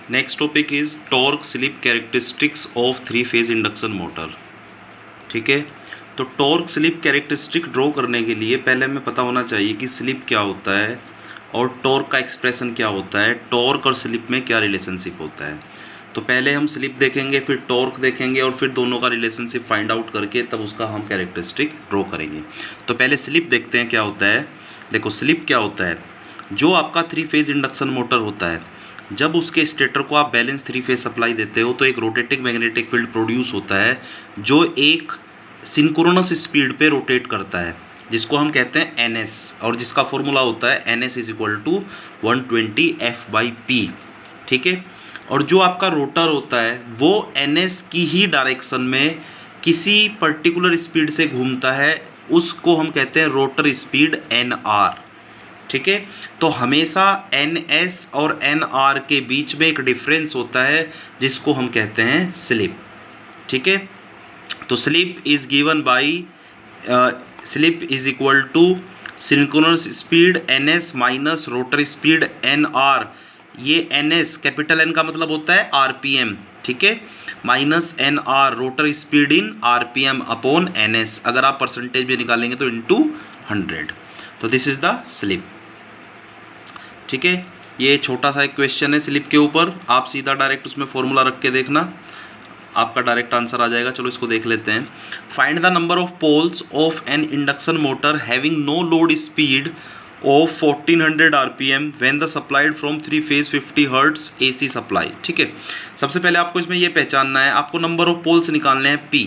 Next topic is torque slip characteristics of three phase induction motor. ठीक है, तो torque slip characteristic draw करने के लिए पहले हमें पता होना चाहिए कि स्लिप क्या होता है और टॉर्क का एक्सप्रेशन क्या होता है, टॉर्क और स्लिप में क्या रिलेशनशिप होता है। तो पहले हम स्लिप देखेंगे, फिर टॉर्क देखेंगे और फिर दोनों का रिलेशनशिप फाइंड आउट करके तब उसका हम कैरेक्टरिस्टिक ड्रॉ करेंगे। तो पहले स्लिप देखते हैं क्या होता है। देखो स्लिप क्या होता है, जो आपका थ्री फेज इंडक्शन मोटर होता है, जब उसके स्टेटर को आप बैलेंस थ्री फेज सप्लाई देते हो तो एक रोटेटिंग मैग्नेटिक फील्ड प्रोड्यूस होता है जो एक सिंक्रोनस स्पीड पे रोटेट करता है, जिसको हम कहते हैं NS, और जिसका फॉर्मूला होता है NS is equal to 120 F/P। ठीक है, और जो आपका रोटर होता है वो NS की ही डायरेक्शन में किसी पर्टिकुलर स्पीड से घूमता है, उसको हम कहते हैं रोटर स्पीड NR। ठीक है, तो हमेशा NS और NR के बीच में एक डिफरेंस होता है जिसको हम कहते हैं स्लिप। ठीक है, तो slip is given by slip is equal to synchronous speed NS minus rotor speed NR। ये NS कैपिटल N का मतलब होता है RPM, ठीक है, minus NR rotor speed in RPM upon NS। अगर आप परसेंटेज में निकालेंगे तो इनटू 100। तो दिस इज द स्लिप। ठीक है, ये छोटा सा एक क्वेश्चन है स्लिप के ऊपर, आप सीधा डायरेक्ट उसमें फॉर्मूला रख के देखना, आपका डायरेक्ट आंसर आ जाएगा। चलो इसको देख लेते हैं। Find the number of poles of an induction motor having no load speed of 1400 RPM when the supplied from three phase 50 hertz AC supply. ठीक है, सबसे पहले आपको इसमें ये पहचानना है, आपको नंबर ऑफ पोल्स निकालने हैं P।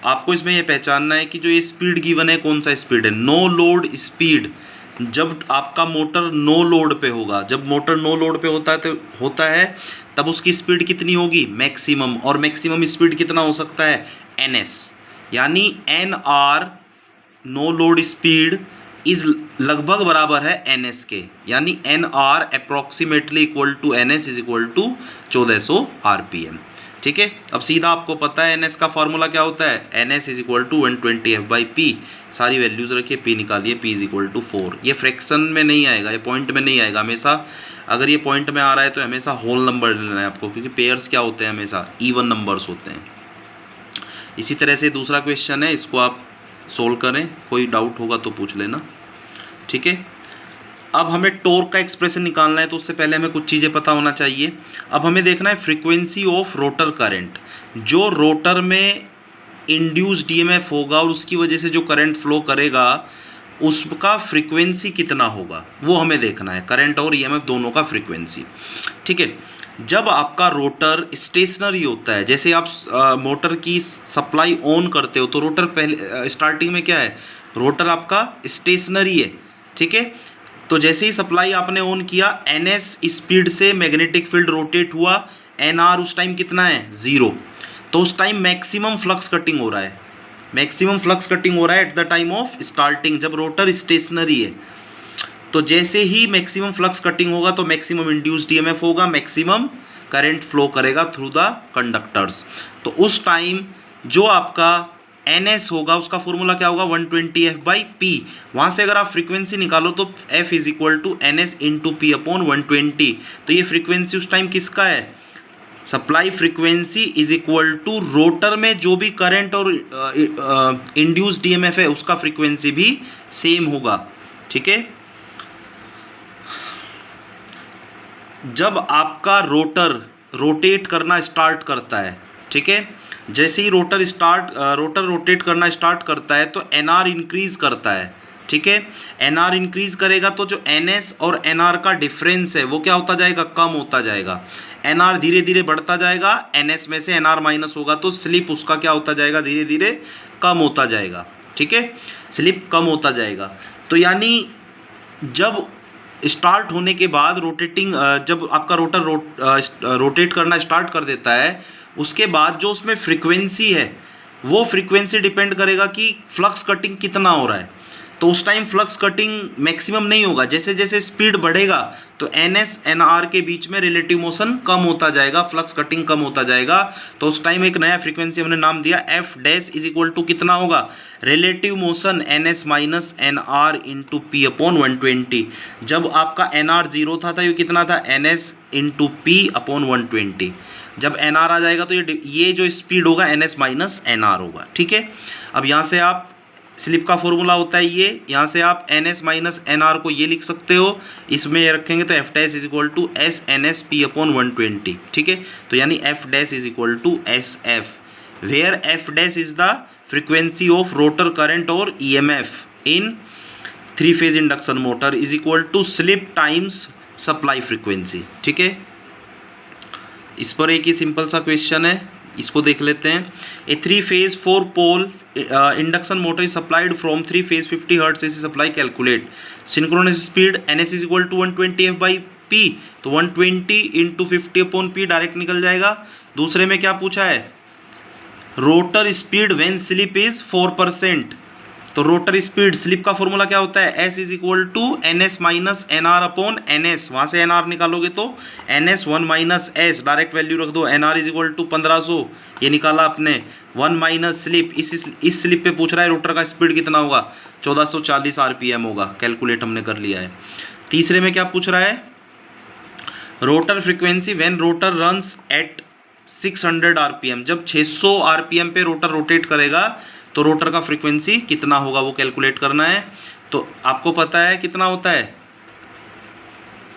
आपको इसमें ये पहचानना है कि जो ये स्पीड गिवन है कौन सा स्पीड है, नो लोड स्पीड। जब आपका मोटर नो लोड पे होगा, जब मोटर नो लोड पे होता है तब उसकी स्पीड कितनी होगी, मैक्सिमम, और मैक्सिमम स्पीड कितना हो सकता है, NS, यानी NR no load speed is लगभग बराबर है NS के, यानी NR approximately equal to NS is equal to 1400 RPM। ठीक है, अब सीधा आपको पता है NS का फॉर्मूला क्या होता है, NS is equal to 120 F/P। सारी वैल्यूज रखिए, P निकालिए, P इज इक्वल टू 4। ये फ्रैक्शन में नहीं आएगा, ये पॉइंट में नहीं आएगा हमेशा। अगर ये पॉइंट में आ रहा है तो हमेशा होल नंबर लेना है आपको, क्योंकि पेयर्स क्या होते हैं, हमेशा इवन नंबर्स होते हैं। इसी तरह से दूसरा क्वेश्चन है, इसको आप सोल्व करें, कोई डाउट होगा तो पूछ लेना। ठीक है, अब हमें टॉर्क का एक्सप्रेशन निकालना है, तो उससे पहले हमें कुछ चीज़ें पता होना चाहिए। अब हमें देखना है फ्रीक्वेंसी ऑफ रोटर करंट, जो रोटर में इंड्यूस्ड EMF होगा और उसकी वजह से जो करंट फ्लो करेगा उसका फ्रीक्वेंसी कितना होगा, वो हमें देखना है, करंट और EMF दोनों का फ्रीक्वेंसी। ठीक है, जब आपका रोटर स्टेशनरी होता है, जैसे आप मोटर की सप्लाई ऑन करते हो तो रोटर पहले स्टार्टिंग में क्या है, रोटर आपका स्टेशनरी है। ठीक है, तो जैसे ही सप्लाई आपने ऑन किया, NS स्पीड से मैग्नेटिक फील्ड रोटेट हुआ, NR उस टाइम कितना है, 0। तो उस टाइम मैक्सिमम फ्लक्स कटिंग हो रहा है, मैक्सिमम फ्लक्स कटिंग हो रहा है at the time of starting, जब रोटर स्टेशनरी है। तो जैसे ही मैक्सिमम फ्लक्स कटिंग होगा तो मैक्सिमम इंड्यूस्ड EMF होगा, मैक्सिमम करंट फ्लो करेगा थ्रू द कंडक्टर्स। तो उस टाइम जो आपका NS होगा उसका फॉर्मूला क्या होगा, 120 F/P। वहाँ से अगर आप फ्रीक्वेंसी निकालो तो F is equal to NS into P upon 120। तो ये फ्रीक्वेंसी उस टाइम किसका है, supply frequency is equal to rotor में जो भी करंट और इंड्यूस्ड EMF है उसका फ्रीक्वेंसी भी सेम होगा। ठीक है, जब आपका रोटर रोटेट करना स्टार्ट करता है, ठीक है, जैसे ही रोटर रोटेट करना स्टार्ट करता है तो NR इंक्रीज करता है। ठीक है, NR इंक्रीज करेगा तो जो NS और NR का डिफरेंस है वो क्या होता जाएगा, कम होता जाएगा। NR धीरे धीरे बढ़ता जाएगा, NS में से NR माइनस होगा तो स्लिप उसका क्या होता जाएगा, धीरे धीरे कम होता जाएगा। ठीक है, स्लिप कम होता जाएगा। तो यानी जब स्टार्ट होने के बाद जब आपका रोटर रोटेट करना स्टार्ट कर देता है, उसके बाद जो उसमें फ्रीक्वेंसी है वो फ्रीक्वेंसी डिपेंड करेगा कि फ्लक्स कटिंग कितना हो रहा है। तो उस टाइम फ्लक्स कटिंग मैक्सिमम नहीं होगा। जैसे जैसे स्पीड बढ़ेगा तो NS NR के बीच में रिलेटिव मोशन कम होता जाएगा, फ्लक्स कटिंग कम होता जाएगा। तो उस टाइम एक नया फ्रीक्वेंसी हमने नाम दिया F dash is equal to कितना होगा, relative motion NS minus NR into P upon 120। जब आपका NR 0 था तो ये कितना था, NS इंटू P अपॉन 120। जब NR आ जाएगा तो ये जो स्पीड होगा NS माइनस NR होगा। ठीक है, अब यहाँ से आप स्लिप का फॉर्मूला होता है ये, यहाँ से आप NS माइनस NR को ये लिख सकते हो, इसमें ये रखेंगे तो F dash is equal to S NS P upon 120। ठीक है, तो यानी F dash is equal to SF, where F dash is the frequency of rotor current और EMF in 3 phase induction motor is equal to slip times supply frequency. ठीक है, इस पर एक ही सिंपल सा क्वेश्चन है, इसको देख लेते हैं। A 3 phase 4 pole induction motor is supplied from 3 phase 50 hertz AC supply, calculate synchronous speed NS is equal to 120 F by P, तो 120 इंटू 50 अपॉन P डायरेक्ट निकल जाएगा। दूसरे में क्या पूछा है, rotor speed when slip is 4%, तो rotor speed slip का फॉर्मूला क्या होता है, S is equal to NS minus NR upon NS, वहाँ से NR निकालोगे तो NS 1 minus S, direct value रख दो, NR इज इक्वल टू 1500, ये निकाला आपने। 1 माइनस स्लिप, इस स्लिप पे पूछ रहा है रोटर का स्पीड कितना होगा, 1440 RPM होगा, कैलकुलेट हमने कर लिया है। तीसरे में क्या पूछ रहा है, rotor frequency when rotor runs at 600 RPM, जब 600 RPM पे रोटर रोटेट करेगा तो रोटर का फ्रीक्वेंसी कितना होगा वो कैलकुलेट करना है। तो आपको पता है कितना होता है,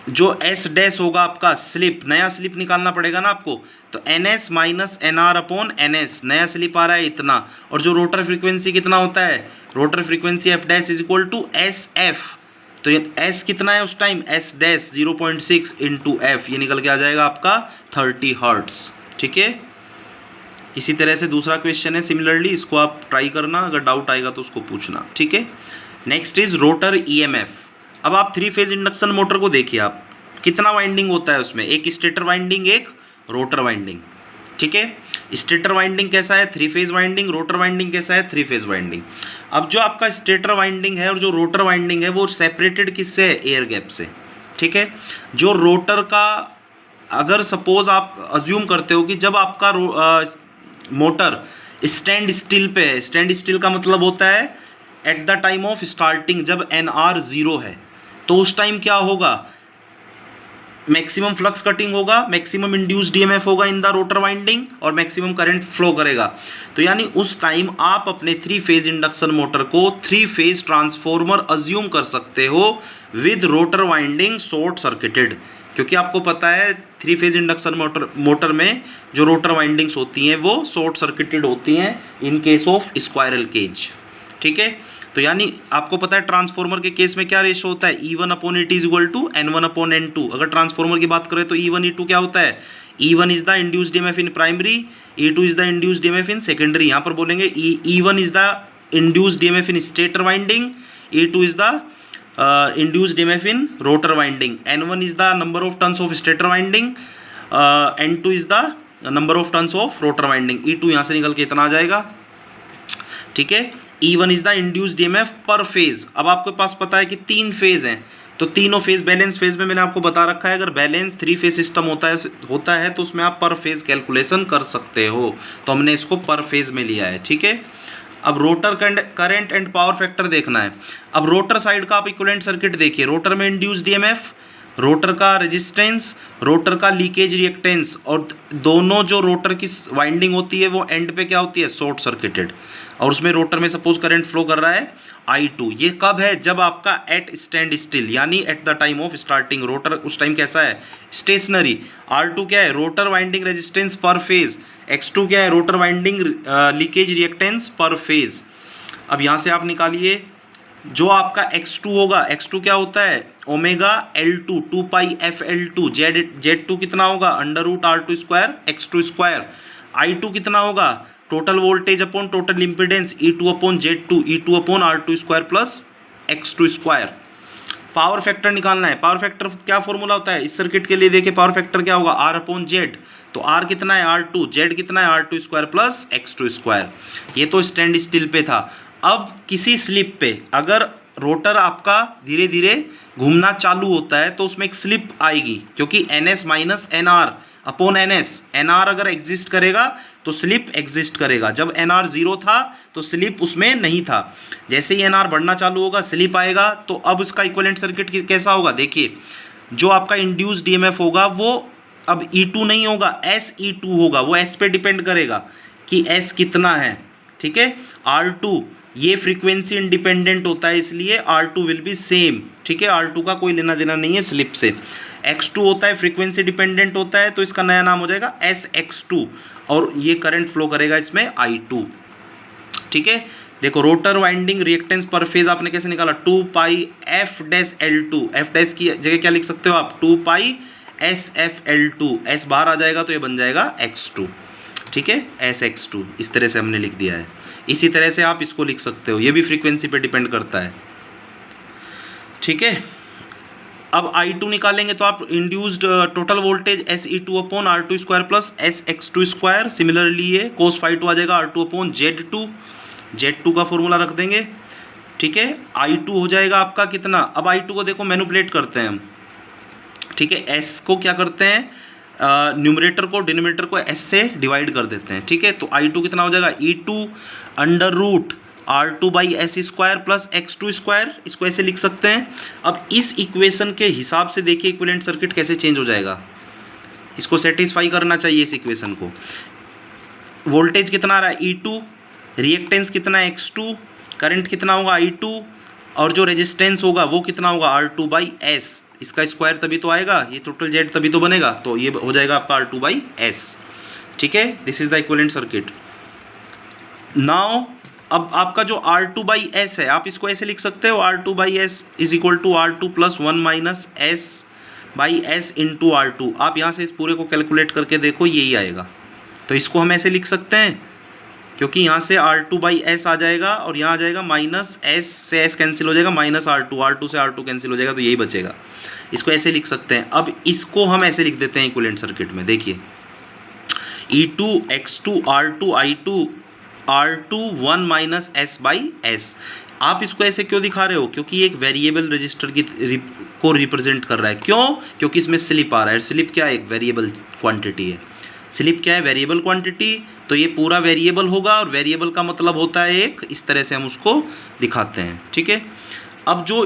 जो S डैश होगा आपका स्लिप, नया स्लिप निकालना पड़ेगा ना आपको, तो NS minus NR upon NS, नया स्लिप आ रहा है इतना, और जो रोटर फ्रीक्वेंसी कितना होता है, rotor frequency F dash is equal to SF, तो ये S कितना है उस time, S dash 0.6 into F, ये निकल के आ जाएगा आपका 30 हर्ट्स। ठीक है, इसी तरह से दूसरा क्वेश्चन है सिमिलरली, इसको आप ट्राई करना, अगर डाउट आएगा तो उसको पूछना। ठीक है, नेक्स्ट इज रोटर EMF। अब आप 3 फेज इंडक्शन मोटर को देखिए, आप कितना वाइंडिंग होता है उसमें, एक स्टेटर वाइंडिंग, एक रोटर वाइंडिंग। ठीक है, स्टेटर वाइंडिंग कैसा है, 3 फेज वाइंडिंग, रोटर वाइंडिंग कैसा है, 3 फेज वाइंडिंग। अब जो आपका स्टेटर वाइंडिंग है और जो रोटर वाइंडिंग है वो सेपरेटेड किससे है, एयर गैप से। ठीक है, जो रोटर का, अगर सपोज आप अज्यूम करते हो कि जब आपका मोटर स्टैंड स्टिल पे है, स्टैंड स्टिल का मतलब होता है at the time of starting, जब NR 0 है, तो उस टाइम क्या होगा, मैक्सिमम फ्लक्स कटिंग होगा, मैक्सिमम इंड्यूस्ड EMF होगा इन द रोटर वाइंडिंग, और मैक्सिमम करंट फ्लो करेगा। तो यानी उस टाइम आप अपने 3 फेज इंडक्शन मोटर को 3 फेज ट्रांसफॉर्मर अज्यूम कर सकते हो with rotor winding short circuited, क्योंकि आपको पता है 3 फेज इंडक्शन मोटर में जो रोटर वाइंडिंग्स होती हैं वो शॉर्ट सर्किटेड होती हैं in case of squirrel cage. ठीक है, तो यानी आपको पता है ट्रांसफॉर्मर के केस में क्या रेशो होता है, E1 अपॉन E2 is equal to N1 upon N2। अगर ट्रांसफॉर्मर की बात करें तो E1 E2 क्या होता है, E1 is the induced EMF in primary, E2 is the induced EMF in secondary. यहाँ पर बोलेंगे E1 is the induced EMF in stator winding, E2 is the induced EMF in rotor winding, N1 is the number of turns of stator winding, N2 is the number of turns of rotor winding, E2 यहाँ से निकल के इतना आ जाएगा। ठीक है, E1 is the induced EMF पर phase. अब आपके पास पता है कि 3 फेज हैं, तो तीनों फेज बैलेंस फेज में मैंने आपको बता रखा है, अगर बैलेंस 3 फेज सिस्टम होता है तो उसमें आप पर फेज कैलकुलेशन कर सकते हो, तो हमने इसको पर फेज में लिया है। ठीक है, अब rotor current and power factor देखना है। अब रोटर साइड का आप इक्विवेलेंट सर्किट देखिए, रोटर में इंड्यूस्ड EMF, रोटर का रेजिस्टेंस, रोटर का लीकेज रिएक्टेंस, और दोनों जो रोटर की वाइंडिंग होती है वो एंड पे क्या होती है, शॉर्ट सर्किटेड, और उसमें रोटर में सपोज करंट फ्लो कर रहा है I2। ये कब है, जब आपका एट स्टैंड स्टिल, यानी at the time of starting, rotor उस टाइम कैसा है, स्टेशनरी। R2 क्या है, रोटर वाइंडिंग रेजिस्टेंस पर फेज, X2 क्या है, रोटर वाइंडिंग लीकेज रिएक्टेंस पर फेज। अब यहाँ से आप निकालिए जो आपका X2 होगा, X2 क्या होता है, ओमेगा L2 2 पाई FL2, Z2 कितना होगा, under root R2 square X2 square. I2 कितना होगा, total voltage upon total impedance E2 upon Z2, E2 upon R2 square plus X2 square. Power factor निकालना है, पावर फैक्टर क्या फॉर्मूला होता है इस सर्किट के लिए, देखिए पावर फैक्टर क्या होगा, R अपॉन Z, तो R कितना है R2, Z कितना है R2 square plus X2 square. ये तो स्टैंड स्टिल पे था। अब किसी स्लिप पे अगर रोटर आपका धीरे धीरे घूमना चालू होता है तो उसमें एक स्लिप आएगी, क्योंकि N S minus N R upon N S, N R अगर एग्जिस्ट करेगा तो स्लिप एग्जिस्ट करेगा। जब एन आर जीरो था तो स्लिप उसमें नहीं था। जैसे ही एन आर बढ़ना चालू होगा स्लिप आएगा। तो अब इसका इक्विवेलेंट सर्किट कैसा होगा, देखिए जो आपका इंड्यूस्ड ईएमएफ होगा वो अब E2 नहीं होगा, SE2 होगा। वो S पे डिपेंड करेगा कि S कितना है, ठीक है। R2 ये फ्रीक्वेंसी इंडिपेंडेंट होता है, इसलिए R2 विल बी सेम, ठीक है। R2 का कोई लेना देना नहीं है स्लिप से। X2 होता है फ्रीक्वेंसी डिपेंडेंट होता है, तो इसका नया नाम हो जाएगा SX2, और ये करंट फ्लो करेगा इसमें I2, ठीक है। देखो रोटर वाइंडिंग रिएक्टेंस पर फेज आपने कैसे निकाला, 2 pi F dash L2, F dash की जगह क्या लिख सकते हो आप, 2 पाई SFL2, S बाहर आ जाएगा तो ये बन जाएगा X2, ठीक है, SX2। इस तरह से हमने लिख दिया है। इसी तरह से आप इसको लिख सकते हो, ये भी फ्रीक्वेंसी पे डिपेंड करता है, ठीक है। अब I2 निकालेंगे तो आप induced total voltage SE2 upon R2 square plus SX2 square, similarly ये cos फाई 2 आ जाएगा R2 अपॉन Z2, Z2 का फॉर्मूला रख देंगे, ठीक है। I2 हो जाएगा आपका कितना, अब I2 को देखो मैनिपुलेट करते हैं हम, ठीक है। S को क्या करते हैं, न्यूमरेटर को डिनोमिनेटर को S से डिवाइड कर देते हैं, ठीक है। तो I2 कितना हो जाएगा, E2 under root R2 by S square plus X2 square, इसको ऐसे लिख सकते हैं। अब इस इक्वेशन के हिसाब से देखिए इक्विवेलेंट सर्किट कैसे चेंज हो जाएगा, इसको सेटिस्फाई करना चाहिए इस इक्वेशन को। वोल्टेज कितना आ रहा है E2, रिएक्टेंस कितना है X2, करंट कितना होगा I2, और जो रेजिस्टेंस होगा वो कितना होगा R2 बाई एस, इसका स्क्वायर तभी तो आएगा, ये टोटल जेड तभी तो बनेगा, तो ये हो जाएगा आपका R2 बाई एस, ठीक है। This is the equivalent circuit. Now अब आपका जो R2 बाई एस है, आप इसको ऐसे लिख सकते हो, R2 by S is equal to R2 plus 1 minus S by S into R2। आप यहाँ से इस पूरे को कैलकुलेट करके देखो, यही आएगा। तो इसको हम ऐसे लिख सकते हैं, क्योंकि यहाँ से R2 बाई एस आ जाएगा और यहाँ आ जाएगा माइनस एस से एस कैंसिल हो जाएगा, माइनस R2 से R2 कैंसिल हो जाएगा, तो यही बचेगा। इसको ऐसे लिख सकते हैं। अब इसको हम ऐसे लिख देते हैं इक्विवेलेंट सर्किट में, देखिए E2 X2 R2 I2 R2 1 minus S by S. आप इसको ऐसे क्यों दिखा रहे हो, क्योंकि ये एक वेरिएबल रजिस्टर को रिप्रेजेंट कर रहा है। क्यों, क्योंकि इसमें स्लिप आ रहा है। स्लिप क्या है, एक वेरिएबल क्वांटिटी है। स्लिप क्या है, वेरिएबल क्वांटिटी, तो ये पूरा वेरिएबल होगा, और वेरिएबल का मतलब होता है एक, इस तरह से हम उसको दिखाते हैं, ठीक है। अब जो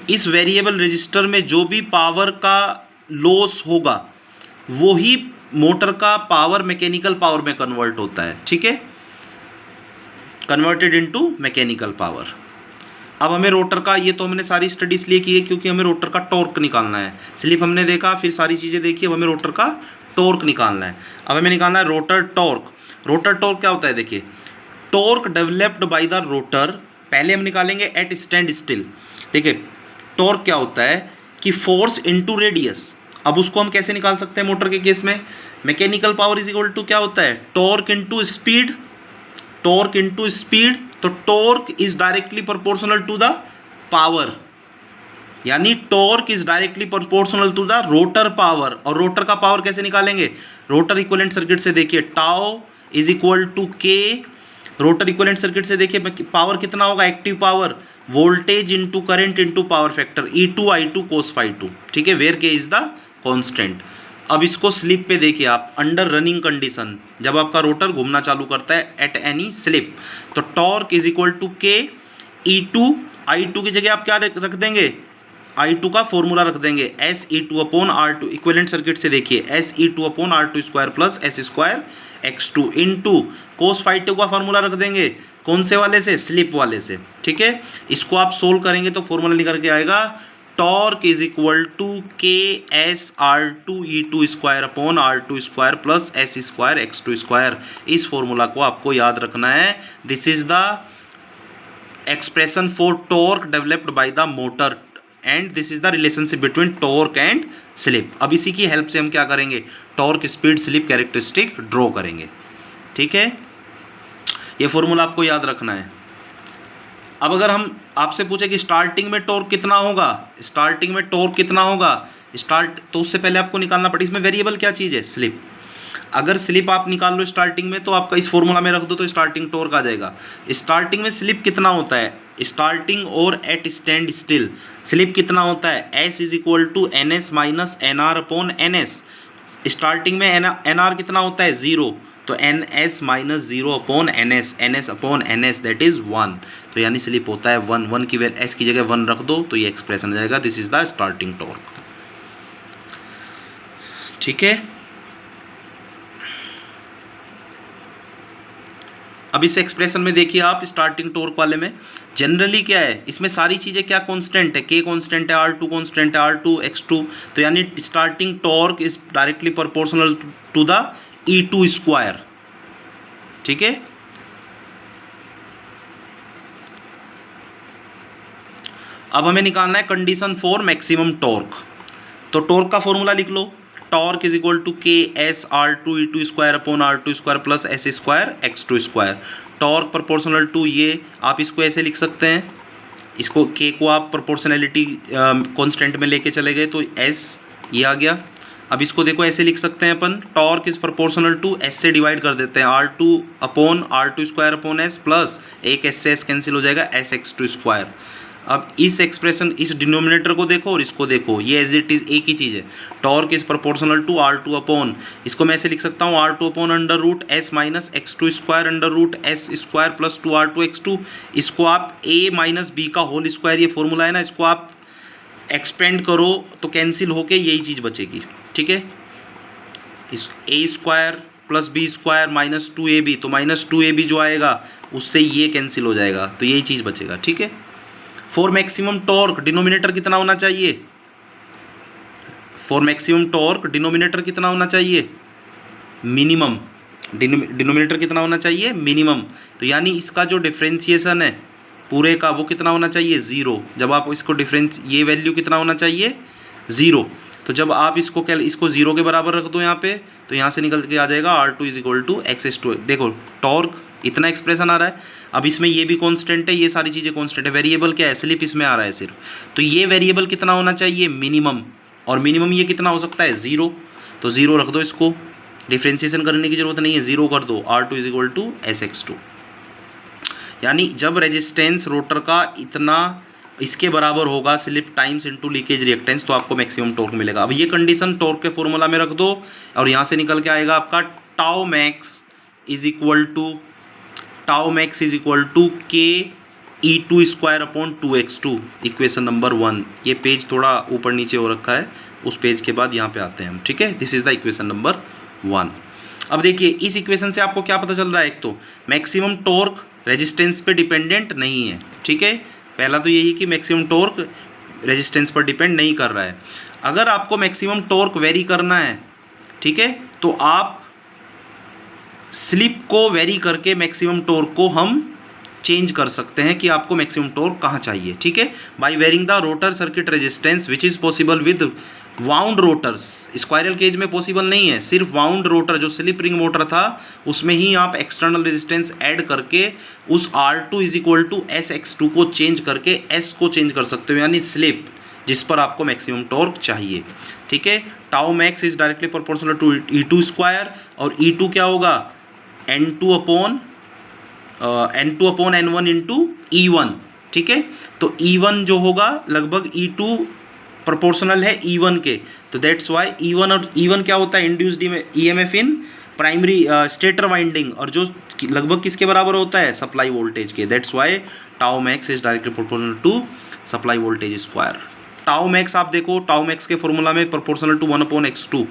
इस वेरिएबल रजिस्टर में जो भी पावर का लॉस होगा वो ही मोटर का पावर मैकेनिकल पावर में कन्वर्ट होता है, ठीक है, कन्वर्टेड इनटू मैकेनिकल पावर। अब हमें रोटर का, ये तो हमने सारी स्टडी इसलिए की है क्योंकि हमें रोटर का टॉर्क निकालना है। स्लिप हमने देखा, फिर सारी चीज़ें देखी, अब हमें रोटर का टॉर्क निकालना है। अब हमें निकालना है रोटर टॉर्क। रोटर टॉर्क क्या होता है, देखिए torque developed by the rotor, पहले हम निकालेंगे एट स्टैंड स्टिल। देखिए टॉर्क क्या होता है कि फोर्स इनटू रेडियस। अब उसको हम कैसे निकाल सकते हैं मोटर के केस में, mechanical power is equal to क्या होता है, torque into speed, torque into speed. तो torque is directly proportional to the power, यानी torque is directly proportional to the rotor power. और रोटर का पावर कैसे निकालेंगे, रोटर इक्विवेलेंट सर्किट से देखिए tau is equal to K, rotor equivalent circuit से देखिए पावर कितना होगा, active power voltage into current into power factor E2 I2 cos phi 2, ठीक है, वेयर के इज द कांस्टेंट। अब इसको स्लिप पे देखिए आप, अंडर रनिंग कंडीशन, जब आपका रोटर घूमना चालू करता है एट एनी स्लिप, तो torque is equal to K E2 I2 की जगह आप क्या रख देंगे, I2 का फॉर्मूला रख देंगे SE2 upon R2। Equivalent circuit से देखिए SE2 upon R2 square plus S square X2 into cos phi 2 का फॉर्मूला रख देंगे, कौन से वाले से, स्लिप वाले से, ठीक है। इसको आप सोल्व करेंगे तो फॉर्मूला निकल के आएगा torque is equal to K S R2 E2 square upon R2 square plus S square X2 square. इस फॉर्मूला को आपको याद रखना है। This is the expression for torque developed by the motor and this is the relationship between torque and slip. अब इसी की help से हम क्या करेंगे, torque speed slip characteristic draw करेंगे, ठीक है। ये फॉर्मूला आपको याद रखना है। अब अगर हम आपसे पूछे कि स्टार्टिंग में टॉर्क कितना होगा, स्टार्टिंग में टॉर्क कितना होगा, तो उससे पहले आपको निकालना पड़ेगा इसमें वेरिएबल क्या चीज़ है, स्लिप। अगर स्लिप आप निकाल लो स्टार्टिंग में तो आपका इस फॉर्मूला में रख दो तो स्टार्टिंग टॉर्क आ जाएगा। स्टार्टिंग में स्लिप कितना होता है, स्टार्टिंग और एट स्टैंड स्टिल स्लिप कितना होता है, S is equal to N S minus N R upon N S. Starting में एन आर कितना होता है 0, तो N S minus 0 upon N S upon N S that is 1। तो यानी स्लिप होता है 1 की वैल्यू एस की जगह 1 रख दो तो ये एक्सप्रेशन आ जाएगा, this is the starting torque. ठीक है, अब इस एक्सप्रेशन में देखिए आप स्टार्टिंग टॉर्क वाले में जनरली क्या है, इसमें सारी चीज़ें क्या कांस्टेंट है, के कांस्टेंट है, R2 कांस्टेंट है, R2 X2, तो यानी starting torque is directly proportional to the E2 square. ठीक है, अब हमें निकालना है कंडीशन फॉर मैक्सिमम टॉर्क। तो टॉर्क का फॉर्मूला लिख लो, torque is equal to K S R2 E2 square upon R2 square plus S square X2 square. Torque proportional to ये आप इसको ऐसे लिख सकते हैं, इसको के को आप प्रोपोर्शनैलिटी कांस्टेंट में लेके चले गए तो एस ये आ गया। अब इसको देखो ऐसे लिख सकते हैं अपन, torque is proportional to S से डिवाइड कर देते हैं, R2 upon R2 square upon S plus एक एस से एस कैंसिल हो जाएगा एस X2 स्क्वायर। अब इस एक्सप्रेशन इस डिनोमिनेटर को देखो और इसको देखो, ये एज इट इज़ एक ही चीज़ है, torque is proportional to R2 upon, इसको मैं ऐसे लिख सकता हूँ R2 upon under root S minus X2 square under root S square plus 2R2 X2। इसको आप a माइनस बी का होल स्क्वायर, ये फॉर्मूला है ना, इसको आप एक्सपेंड करो तो कैंसिल होके यही चीज़ बचेगी। ठीक है, इस a square plus B square minus 2ab, तो माइनस 2ab जो आएगा उससे ये कैंसिल हो जाएगा तो यही चीज़ बचेगा। ठीक है, फॉर मैक्सिमम टॉर्क डिनोमिनेटर कितना होना चाहिए, फॉर मैक्सिमम टॉर्क डिनोमिनेटर कितना होना चाहिए, मिनिमम। डिनोमिनेटर कितना होना चाहिए, मिनिमम। तो यानी इसका जो डिफ्रेंशिएशन है पूरे का वो कितना होना चाहिए, 0। जब आप इसको डिफरेंस ये वैल्यू कितना होना चाहिए 0, तो जब आप इसको 0 के बराबर रख दो यहाँ पे तो यहाँ से निकल के आ जाएगा R2 is equal to X2। देखो टॉर्क इतना एक्सप्रेशन आ रहा है, अब इसमें ये भी कांस्टेंट है, ये सारी चीज़ें कांस्टेंट है, वेरिएबल क्या है, स्लिप इसमें आ रहा है सिर्फ, तो ये वेरिएबल कितना होना चाहिए, मिनिमम। और मिनिमम ये कितना हो सकता है 0, तो 0 रख दो, इसको डिफ्रेंशिएशन करने की जरूरत नहीं है, 0 कर दो, R2 is equal to SX2। यानी जब रेजिस्टेंस रोटर का इतना इसके बराबर होगा slip times into leakage reactance तो आपको मैक्सिमम टॉर्क मिलेगा। अब ये कंडीशन टॉर्क के फॉर्मूला में रख दो और यहाँ से निकल के आएगा आपका tau max is equal to K E2 square upon 2X2, equation number 1। ये पेज थोड़ा ऊपर नीचे हो रखा है, उस पेज के बाद यहाँ पे आते हैं हम। ठीक है, this is the equation number 1। अब देखिए इस इक्वेशन से आपको क्या पता चल रहा है, एक तो मैक्सिमम टॉर्क रेजिस्टेंस पे डिपेंडेंट नहीं है। ठीक है, पहला तो यही कि मैक्सिमम टॉर्क रेजिस्टेंस पर डिपेंड नहीं कर रहा है। अगर आपको मैक्सिमम टॉर्क वेरी करना है, ठीक है, तो आप स्लिप को वेरी करके मैक्सिमम टॉर्क को हम चेंज कर सकते हैं कि आपको मैक्सिमम टॉर्क कहाँ चाहिए। ठीक है, by varying the rotor circuit resistance which is possible with wound rotors. Squirrel cage में पॉसिबल नहीं है, सिर्फ वाउंड रोटर जो स्लिप रिंग मोटर था उसमें ही आप एक्सटर्नल रेजिस्टेंस ऐड करके उस R2 is equal to SX2 को चेंज करके S को चेंज कर सकते हो, यानी स्लिप जिस पर आपको मैक्सिमम टॉर्क चाहिए। ठीक है, tau max is directly proportional to E2 square, और E2 क्या होगा, N2 upon N1 into E1। ठीक है, तो E1 जो होगा लगभग E2 प्रोपोर्शनल है E1 के, तो दैट्स वाई E1 और E1 क्या होता है, induced EMF in primary stator winding, और जो लगभग किसके बराबर होता है, सप्लाई वोल्टेज के। That's why tau max is directly proportional to supply voltage square. Tau max आप देखो, टाउ मैक्स के फॉर्मूला में प्रोपोर्शनल टू 1/x2।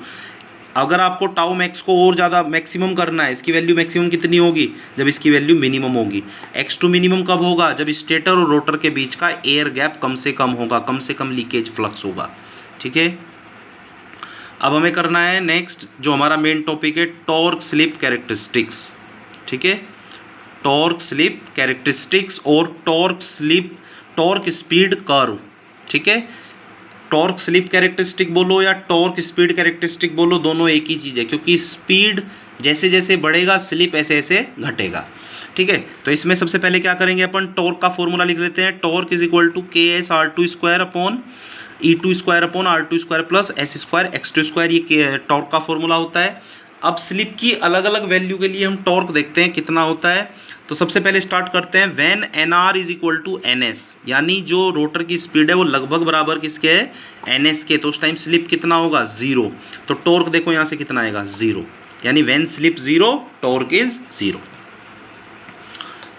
अगर आपको टाउ मैक्स को और ज़्यादा मैक्सिमम करना है, इसकी वैल्यू मैक्सिमम कितनी होगी, जब इसकी वैल्यू मिनिमम होगी। X2 मिनिमम कब होगा, जब स्टेटर और रोटर के बीच का एयर गैप कम से कम होगा, कम से कम लीकेज फ्लक्स होगा। ठीक है, अब हमें करना है नेक्स्ट जो हमारा मेन टॉपिक है, टॉर्क स्लिप कैरेक्टरिस्टिक्स। ठीक है, टॉर्क स्लिप कैरेक्टरिस्टिक्स और टॉर्क स्पीड कर्व। ठीक है, टॉर्क स्लिप कैरेक्टरिस्टिक बोलो या टॉर्क स्पीड कैरेक्टरिस्टिक बोलो, दोनों एक ही चीज़ है, क्योंकि स्पीड जैसे जैसे बढ़ेगा स्लिप ऐसे ऐसे घटेगा। ठीक है, तो इसमें सबसे पहले क्या करेंगे अपन, टॉर्क का फॉर्मूला लिख लेते हैं। Torque is equal to KS R2 square upon E2 square upon R2 square plus S square X2 square, ये टॉर्क का फॉर्मूला होता है। अब स्लिप की अलग अलग वैल्यू के लिए हम टॉर्क देखते हैं कितना होता है। तो सबसे पहले स्टार्ट करते हैं when N R is equal to N S, यानी जो रोटर की स्पीड है वो लगभग बराबर किसके है, एन एस के। तो उस टाइम स्लिप कितना होगा, 0। तो टॉर्क देखो यहाँ से कितना आएगा, 0, यानी व्हेन स्लिप 0 टॉर्क इज 0।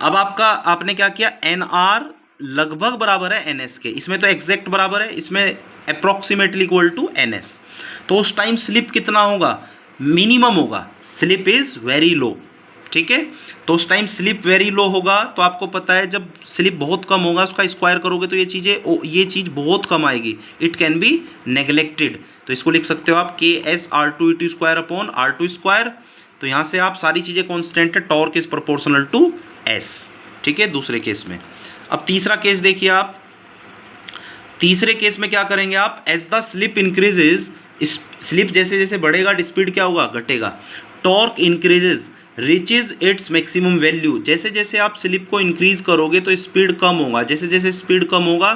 अब आपने क्या किया, एन आर लगभग बराबर है एन एस के, इसमें तो एग्जैक्ट बराबर है, इसमें approximately equal to N S. तो उस टाइम स्लिप कितना होगा, मिनिमम होगा, स्लिप इज वेरी लो, ठीक है। तो उस टाइम स्लिप वेरी लो होगा, तो आपको पता है जब स्लिप बहुत कम होगा उसका स्क्वायर करोगे तो ये चीज़ बहुत कम आएगी, इट कैन बी नेग्लेक्टेड। तो इसको लिख सकते हो आप K S R two E two square upon R two square. तो यहाँ से आप सारी चीज़ें कॉन्स्टेंट है, torque is proportional to S, ठीक है, दूसरे केस में। अब तीसरा केस देखिए आप, तीसरे केस में क्या करेंगे आप, as the slip increases, slip जैसे जैसे बढ़ेगा स्पीड क्या होगा, घटेगा। Torque increases reaches its maximum value, जैसे जैसे आप स्लिप को इंक्रीज करोगे तो स्पीड कम होगा, जैसे जैसे स्पीड कम होगा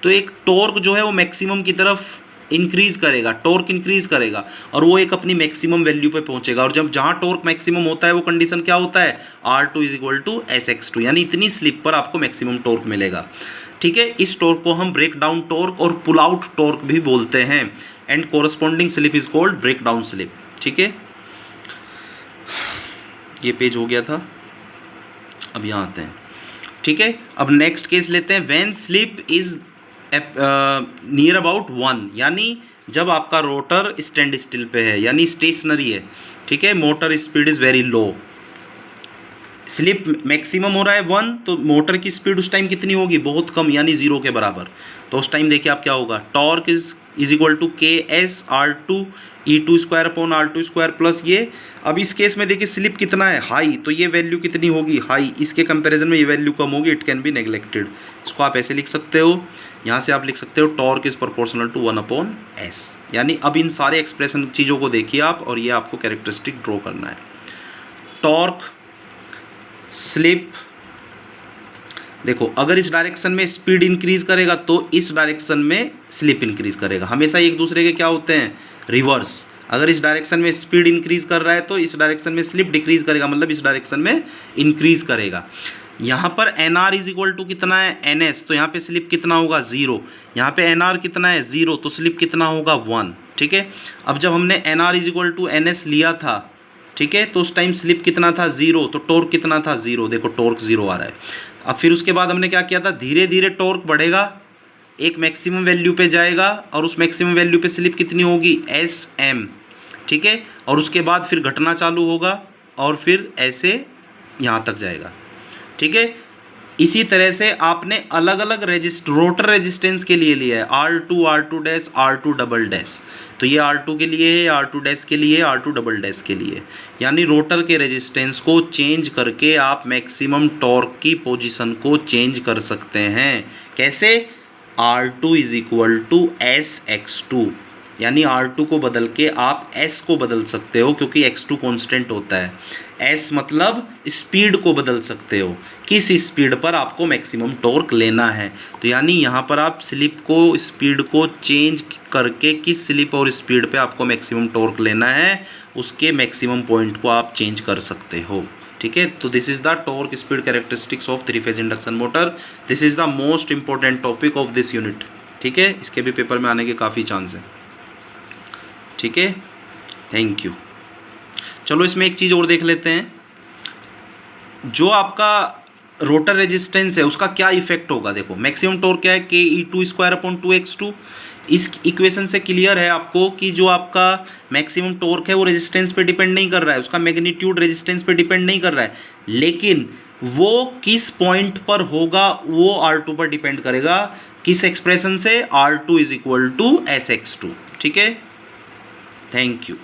तो एक टॉर्क जो है वो मैक्सिमम की तरफ इंक्रीज करेगा, टॉर्क इंक्रीज करेगा और वो एक अपनी मैक्सिमम वैल्यू पे पहुंचेगा। और जब जहाँ टॉर्क मैक्सिमम होता है वो कंडीशन क्या होता है, R2 is equal to SX2, यानी इतनी स्लिप पर आपको मैक्सिमम टॉर्क मिलेगा, ठीक है। इस टॉर्क को हम ब्रेक डाउन टॉर्क और पुल आउट टॉर्क भी बोलते हैं, and corresponding slip is called breakdown slip, ठीक है। ये पेज हो गया था, अब यहाँ आते हैं, ठीक है। अब नेक्स्ट केस लेते हैं, when slip is near about 1, यानी जब आपका रोटर स्टैंड स्टिल पे है, यानी स्टेशनरी है, ठीक है, motor speed is very low, slip maximum हो रहा है 1, तो मोटर की स्पीड उस टाइम कितनी होगी, बहुत कम, यानी 0 के बराबर। तो उस टाइम देखिए आप क्या होगा, torque is equal to K S R two E two square upon R two square plus ये। अब इस केस में देखिए स्लिप कितना है, हाई, तो ये वैल्यू कितनी होगी, हाई, इसके कंपैरिजन में ये वैल्यू कम होगी, इट कैन बी नेग्लेक्टेड। इसको आप ऐसे लिख सकते हो, यहाँ से आप लिख सकते हो torque is proportional to 1 upon S. यानी अब इन सारे एक्सप्रेशन चीज़ों को देखिए आप, और ये आपको कैरेक्टरिस्टिक ड्रॉ करना है। टॉर्क, स्लिप, देखो अगर इस डायरेक्शन में स्पीड इंक्रीज करेगा तो इस डायरेक्शन में स्लिप इंक्रीज करेगा, हमेशा एक दूसरे के क्या होते हैं, रिवर्स। अगर इस डायरेक्शन में स्पीड इंक्रीज कर रहा है तो इस डायरेक्शन में स्लिप डिक्रीज करेगा, मतलब इस डायरेक्शन में इंक्रीज करेगा। यहाँ पर N R is equal to कितना है, एन एस, तो यहाँ पे स्लिप कितना होगा, 0। यहाँ पे एन आर कितना है, 0, तो स्लिप कितना होगा, 1, ठीक है। अब जब हमने N R is equal to N S लिया था, ठीक है, तो उस टाइम स्लिप कितना था, 0, तो टॉर्क कितना था, 0, देखो टॉर्क 0 आ रहा है। अब फिर उसके बाद हमने क्या किया था, धीरे धीरे टॉर्क बढ़ेगा, एक मैक्सिमम वैल्यू पे जाएगा, और उस मैक्सिमम वैल्यू पे स्लिप कितनी होगी, SM, ठीक है, और उसके बाद फिर घटना चालू होगा और फिर ऐसे यहाँ तक जाएगा, ठीक है। इसी तरह से आपने अलग अलग रोटर रेजिस्टेंस के लिए लिया है, R2, R2 dash, R2 double dash, तो ये R2 के लिए है, R2 डैश के लिए, R2 डबल डैश के लिए, यानी रोटर के रेजिस्टेंस को चेंज करके आप मैक्सिमम टॉर्क की पोजीशन को चेंज कर सकते हैं। कैसे, R2 is equal to SX2, यानी R2 को बदल के आप S को बदल सकते हो, क्योंकि X2 कांस्टेंट होता है। S मतलब स्पीड को बदल सकते हो, किस स्पीड पर आपको मैक्सिमम टॉर्क लेना है। तो यानी यहाँ पर आप स्लिप को, स्पीड को चेंज करके किस स्लिप और स्पीड पे आपको मैक्सिमम टॉर्क लेना है, उसके मैक्सिमम पॉइंट को आप चेंज कर सकते हो, ठीक है। तो this is the torque speed characteristics of 3 phase induction motor. This is the most important topic of this unit, ठीक है। इसके भी पेपर में आने के काफ़ी चांस हैं, ठीक है। Thank you. चलो इसमें एक चीज़ और देख लेते हैं, जो आपका रोटर रेजिस्टेंस है उसका क्या इफेक्ट होगा। देखो मैक्सिमम टॉर्क क्या है, के ई टू स्क्वायर अपॉन 2x2। इस इक्वेशन से क्लियर है आपको कि जो आपका मैक्सिमम टॉर्क है वो रेजिस्टेंस पे डिपेंड नहीं कर रहा है, उसका मैग्नीट्यूड रेजिस्टेंस पे डिपेंड नहीं कर रहा है, लेकिन वो किस पॉइंट पर होगा वो R2 पर डिपेंड करेगा। किस एक्सप्रेशन से, R2 is equal to SX2, ठीक है। Thank you.